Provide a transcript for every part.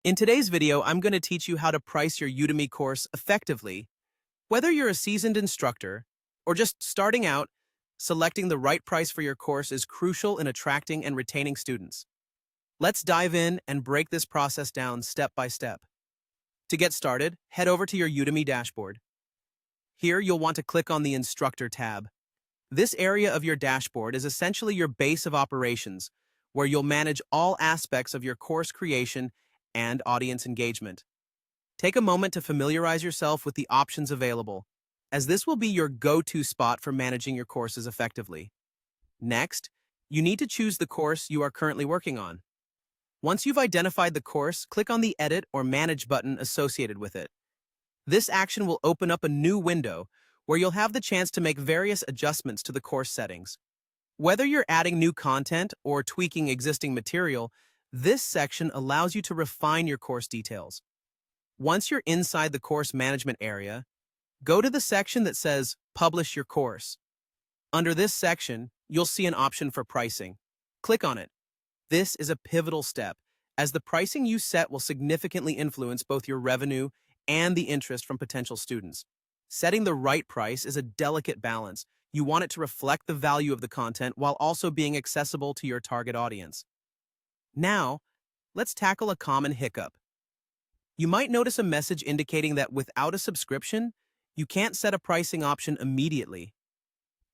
In today's video, I'm going to teach you how to price your Udemy course effectively. Whether you're a seasoned instructor or just starting out, selecting the right price for your course is crucial in attracting and retaining students. Let's dive in and break this process down step by step. To get started, head over to your Udemy dashboard. Here, you'll want to click on the Instructor tab. This area of your dashboard is essentially your base of operations, where you'll manage all aspects of your course creation and audience engagement. Take a moment to familiarize yourself with the options available, as this will be your go-to spot for managing your courses effectively. Next, you need to choose the course you are currently working on. Once you've identified the course, click on the Edit or Manage button associated with it. This action will open up a new window where you'll have the chance to make various adjustments to the course settings. Whether you're adding new content or tweaking existing material, this section allows you to refine your course details. Once you're inside the course management area, go to the section that says Publish Your Course. Under this section, you'll see an option for pricing. Click on it. This is a pivotal step, as the pricing you set will significantly influence both your revenue and the interest from potential students. Setting the right price is a delicate balance. You want it to reflect the value of the content while also being accessible to your target audience. Now, let's tackle a common hiccup. You might notice a message indicating that without a subscription, you can't set a pricing option immediately.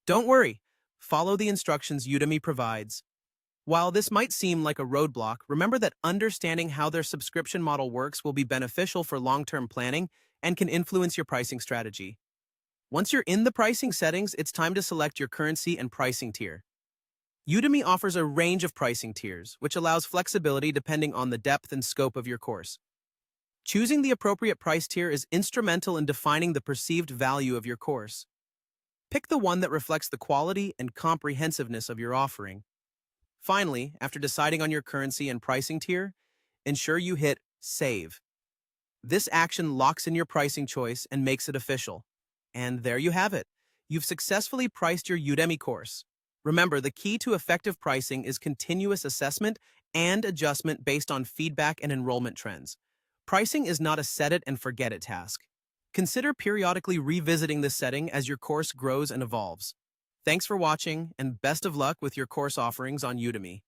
Don't worry, follow the instructions Udemy provides. While this might seem like a roadblock, remember that understanding how their subscription model works will be beneficial for long-term planning and can influence your pricing strategy. Once you're in the pricing settings, it's time to select your currency and pricing tier. Udemy offers a range of pricing tiers, which allows flexibility depending on the depth and scope of your course. Choosing the appropriate price tier is instrumental in defining the perceived value of your course. Pick the one that reflects the quality and comprehensiveness of your offering. Finally, after deciding on your currency and pricing tier, ensure you hit Save. This action locks in your pricing choice and makes it official. And there you have it. You've successfully priced your Udemy course. Remember, the key to effective pricing is continuous assessment and adjustment based on feedback and enrollment trends. Pricing is not a set-it-and-forget-it task. Consider periodically revisiting this setting as your course grows and evolves. Thanks for watching, and best of luck with your course offerings on Udemy.